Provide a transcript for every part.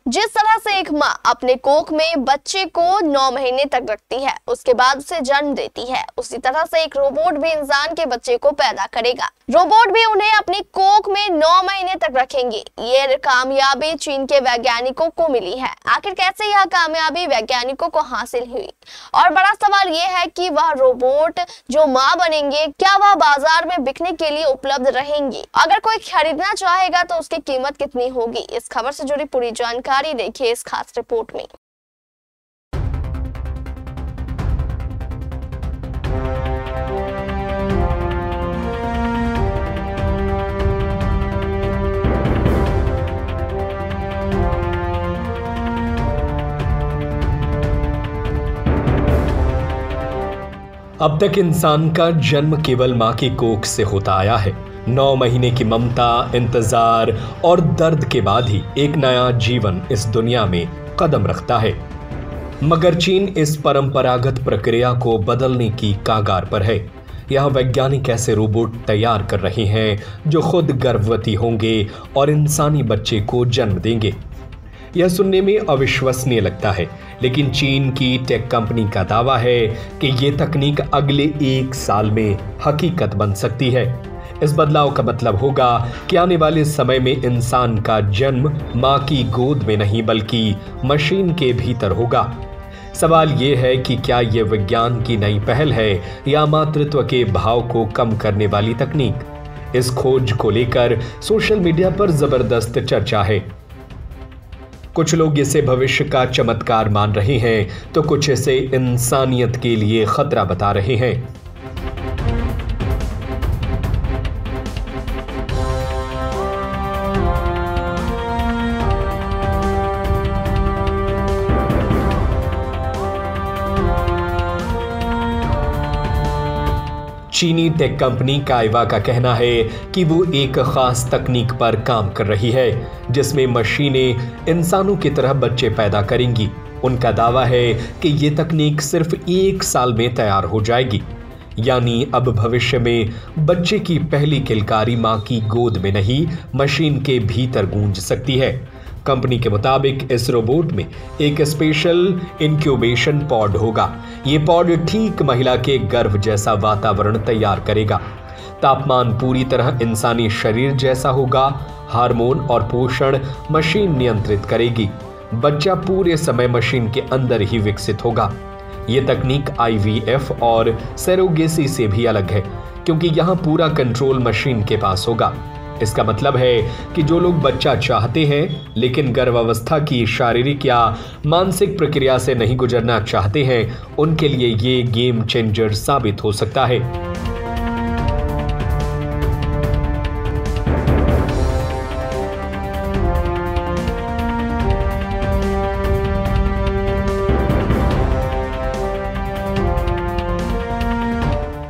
जिस तरह से एक माँ अपने कोख में बच्चे को 9 महीने तक रखती है, उसके बाद उसे जन्म देती है, उसी तरह से एक रोबोट भी इंसान के बच्चे को पैदा करेगा। रोबोट भी उन्हें अपनी कोख में 9 महीने तक रखेंगे। ये कामयाबी चीन के वैज्ञानिकों को मिली है। आखिर कैसे यह कामयाबी वैज्ञानिकों को हासिल हुई? और बड़ा सवाल ये है कि वह रोबोट जो माँ बनेंगे, क्या वह बाजार में बिकने के लिए उपलब्ध रहेंगी? अगर कोई खरीदना चाहेगा तो उसकी कीमत कितनी होगी? इस खबर से जुड़ी पूरी जानकारी देखिए इस खास रिपोर्ट में। अब तक इंसान का जन्म केवल मां की कोख से होता आया है। 9 महीने की ममता, इंतजार और दर्द के बाद ही एक नया जीवन इस दुनिया में कदम रखता है। मगर चीन इस परंपरागत प्रक्रिया को बदलने की कागार पर है। यहाँ वैज्ञानिक ऐसे रोबोट तैयार कर रहे हैं जो खुद गर्भवती होंगे और इंसानी बच्चे को जन्म देंगे। यह सुनने में अविश्वसनीय लगता है, लेकिन चीन की टेक कंपनी का दावा है कि यह तकनीक अगले 1 साल में हकीकत बन सकती है। इस बदलाव का मतलब होगा कि आने वाले समय में इंसान का जन्म मां की गोद में नहीं बल्कि मशीन के भीतर होगा। सवाल यह है कि क्या यह विज्ञान की नई पहल है या मातृत्व के भाव को कम करने वाली तकनीक? इस खोज को लेकर सोशल मीडिया पर जबरदस्त चर्चा है। कुछ लोग इसे भविष्य का चमत्कार मान रहे हैं तो कुछ इसे इंसानियत के लिए खतरा बता रहे हैं। चीनी टेक कंपनी काइवा का कहना है कि वो एक खास तकनीक पर काम कर रही है जिसमें मशीनें इंसानों की तरह बच्चे पैदा करेंगी। उनका दावा है कि ये तकनीक सिर्फ 1 साल में तैयार हो जाएगी। यानी अब भविष्य में बच्चे की पहली किलकारी मां की गोद में नहीं, मशीन के भीतर गूंज सकती है। कंपनी के मुताबिक इस रोबोट में एक स्पेशल इंक्यूबेशन पॉड होगा। ये पॉड ठीक महिला के गर्भ जैसा वातावरण तैयार करेगा। तापमान पूरी तरह इंसानी शरीर जैसा होगा। हार्मोन और पोषण मशीन नियंत्रित करेगी। बच्चा पूरे समय मशीन के अंदर ही विकसित होगा। ये तकनीक IVF और सरोगेसी से भी अलग है, क्योंकि यहाँ पूरा कंट्रोल मशीन के पास होगा। इसका मतलब है कि जो लोग बच्चा चाहते हैं लेकिन गर्भावस्था की शारीरिक या मानसिक प्रक्रिया से नहीं गुजरना चाहते हैं, उनके लिए ये गेम चेंजर साबित हो सकता है।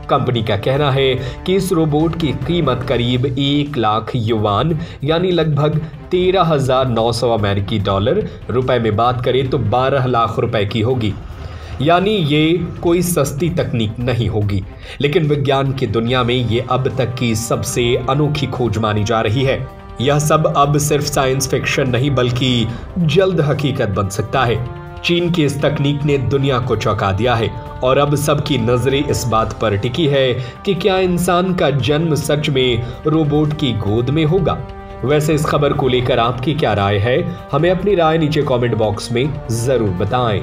कंपनी का कहना है कि इस रोबोट की कीमत करीब 1 लाख युआन यानी लगभग 13,900 अमेरिकी डॉलर, रुपए में बात करें तो 12 लाख रुपए की होगी। यानी ये कोई सस्ती तकनीक नहीं होगी, लेकिन विज्ञान की दुनिया में ये अब तक की सबसे अनोखी खोज मानी जा रही है। यह सब अब सिर्फ साइंस फिक्शन नहीं बल्कि जल्द हकीकत बन सकता है। चीन की इस तकनीक ने दुनिया को चौंका दिया है और अब सबकी नजरें इस बात पर टिकी है कि क्या इंसान का जन्म सच में रोबोट की गोद में होगा। वैसे इस खबर को लेकर आपकी क्या राय है? हमें अपनी राय नीचे कमेंट बॉक्स में जरूर बताएं।